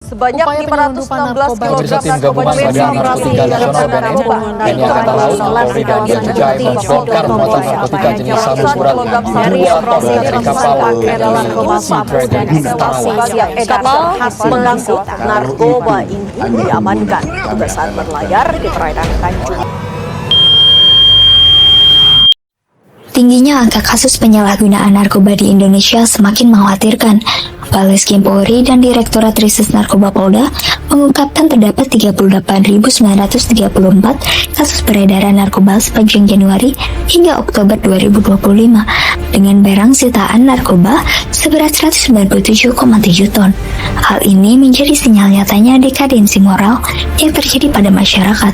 Sebanyak Upaya 516 penyelundupan kg narkoba narkoba jenis Badan Narkotika Nasional BNN, TNI Angkatan Laut, Polri dan Bea Cukai membongkar muatan narkotika jenis sabu berat 2 ton dari kapal Sea Dragon Tarawan. Kapal mengangkut narkoba ini diamankan pada saat berlayar di perairan Tanjung. Tingginya angka kasus penyalahgunaan narkoba di Indonesia semakin mengkhawatirkan. Bareskrim Polri dan Direktorat Reserse Narkoba Polda mengungkapkan terdapat 38.934 kasus peredaran narkoba sepanjang Januari hingga Oktober 2025 dengan barang sitaan narkoba seberat 197,7 ton. Hal ini menjadi sinyal nyatanya dekadensi moral yang terjadi pada masyarakat.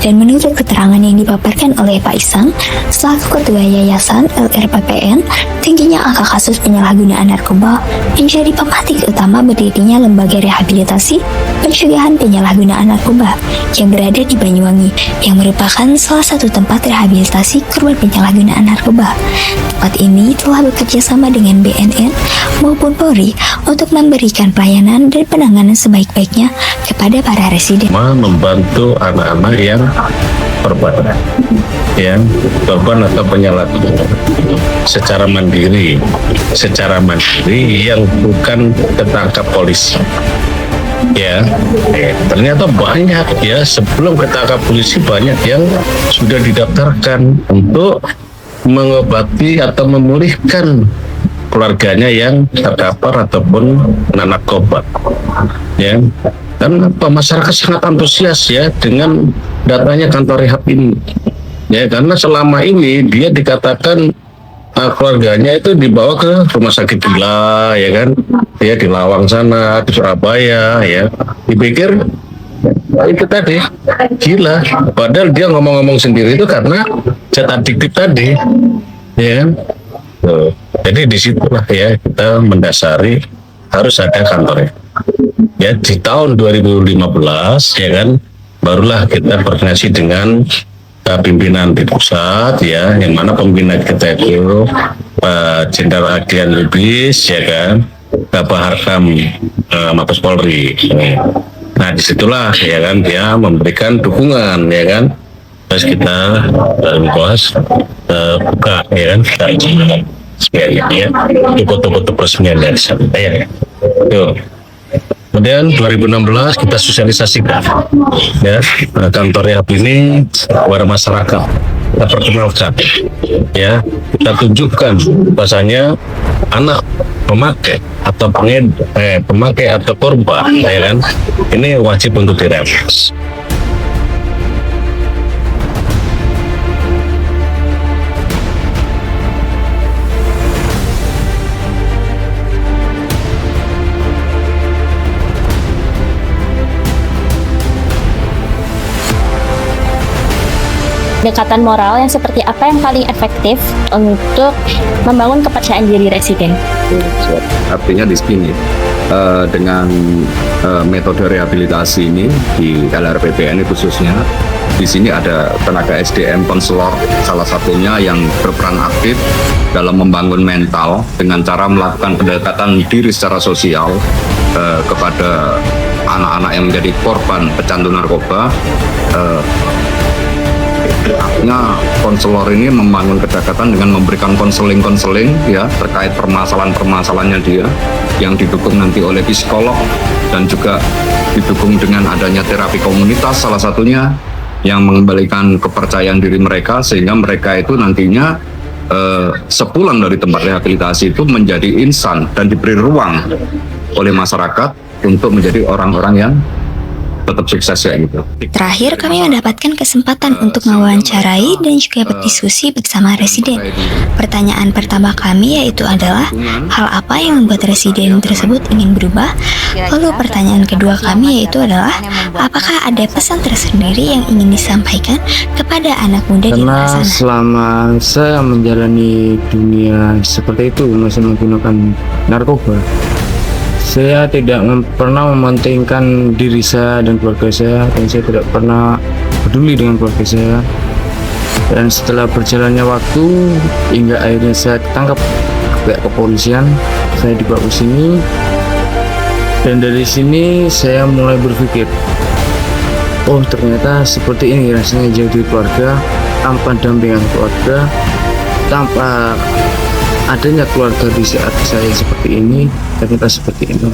Dan menurut keterangan yang dipaparkan oleh Pak Isang, selaku Ketua Yayasan LRPPN, tingginya angka kasus penyalahgunaan narkoba menjadi pematik utama berdirinya Lembaga Rehabilitasi Pencegahan Penyalahgunaan Narkoba yang berada di Banyuwangi, yang merupakan salah satu tempat rehabilitasi korban penyalahgunaan narkoba. Tempat ini telah bekerja sama dengan BNN maupun Polri untuk memberikan pelayanan dan penanganan sebaik-baiknya kepada para residen. Membantu anak-anak yang korban, korban atau penyalahgunaan secara mandiri yang bukan ketangkap polisi. Ternyata banyak sebelum ketangkap polisi banyak yang sudah didaftarkan untuk mengobati atau memulihkan keluarganya yang terkapar ataupun kena narkoba. Dan masyarakat sangat antusias dengan datanya kantor rehab ini. Karena selama ini dia dikatakan keluarganya itu dibawa ke rumah sakit gila, di Lawang sana, di Surabaya, dipikir itu tadi gila, padahal dia ngomong-ngomong sendiri itu karena zat adiktif tadi, Jadi disitulah kita mendasari harus ada kantornya. Di tahun 2015 barulah kita koordinasi dengan pimpinan di pusat, yang mana pimpinan kita itu Pak Jenderal Adrian Lubis, Bapak Harkam Mabes Polri. Nah disitulah dia memberikan dukungan, terus kita dalam kelas buka, foto-foto peresmian dari sana, Kemudian 2016 kita sosialisasikan kantor rehab ini kepada masyarakat. Kita perkenalkan, kita tunjukkan bahasanya anak pemakai atau pemakai atau korban, ini wajib untuk direhab. Pendekatan moral yang seperti apa yang paling efektif untuk membangun kepercayaan diri residen? Artinya di sini dengan metode rehabilitasi ini di LRPPN khususnya, di sini ada tenaga SDM konselor salah satunya yang berperan aktif dalam membangun mental dengan cara melakukan pendekatan diri secara sosial kepada anak-anak yang menjadi korban pecandu narkoba. Artinya konselor ini membangun kedekatan dengan memberikan konseling terkait permasalahan-permasalahannya dia, yang didukung nanti oleh psikolog dan juga didukung dengan adanya terapi komunitas salah satunya yang mengembalikan kepercayaan diri mereka, sehingga mereka itu nantinya sepulang dari tempat rehabilitasi itu menjadi insan dan diberi ruang oleh masyarakat untuk menjadi orang-orang yang tetap sukses gitu. Terakhir, kami mendapatkan kesempatan untuk mewawancarai dan juga berdiskusi bersama residen. Pertanyaan pertama kami yaitu adalah hal apa yang membuat residen tersebut ingin berubah? Lalu pertanyaan kedua kami yaitu adalah apakah ada pesan tersendiri yang ingin disampaikan kepada anak muda di luar sana? Selama saya menjalani dunia seperti itu, masih menggunakan narkoba, saya tidak pernah mementingkan diri saya dan keluarga saya, dan saya tidak pernah peduli dengan keluarga saya. Dan setelah berjalannya waktu hingga akhirnya saya ditangkap pihak kepolisian, saya dibawa ke sini Dan dari sini saya mulai berpikir, oh ternyata seperti ini rasanya jauh dari keluarga, tanpa dampingan keluarga, tanpa adanya keluarga di saat saya seperti ini, ternyata seperti ini.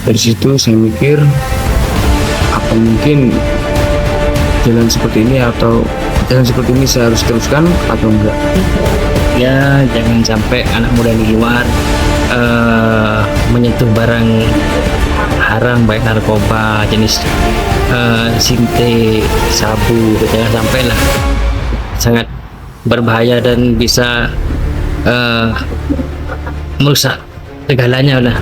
Dari situ saya mikir, apa mungkin jalan seperti ini atau jalan seperti ini saya harus teruskan atau enggak? Ya jangan sampai anak muda di luar menyentuh barang haram, baik narkoba jenis sinte, sabu, jangan sampai lah, sangat berbahaya dan bisa merusak segalanya lah.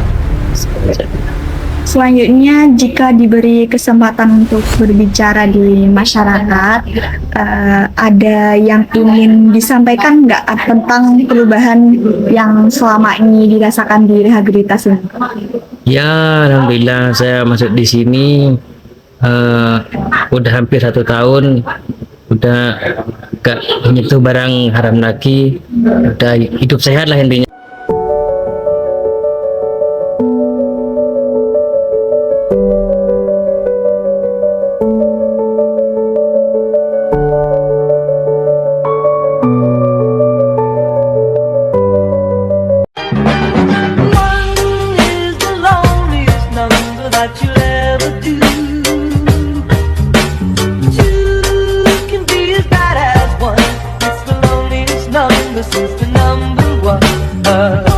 Selanjutnya, jika diberi kesempatan untuk berbicara di masyarakat, ada yang ingin disampaikan nggak tentang perubahan yang selama ini dirasakan di rehabilitasi? Ya, alhamdulillah saya masuk di sini udah hampir 1 tahun, udah gak menyentuh barang haram lagi, udah hidup sehat lah intinya. Since the number one.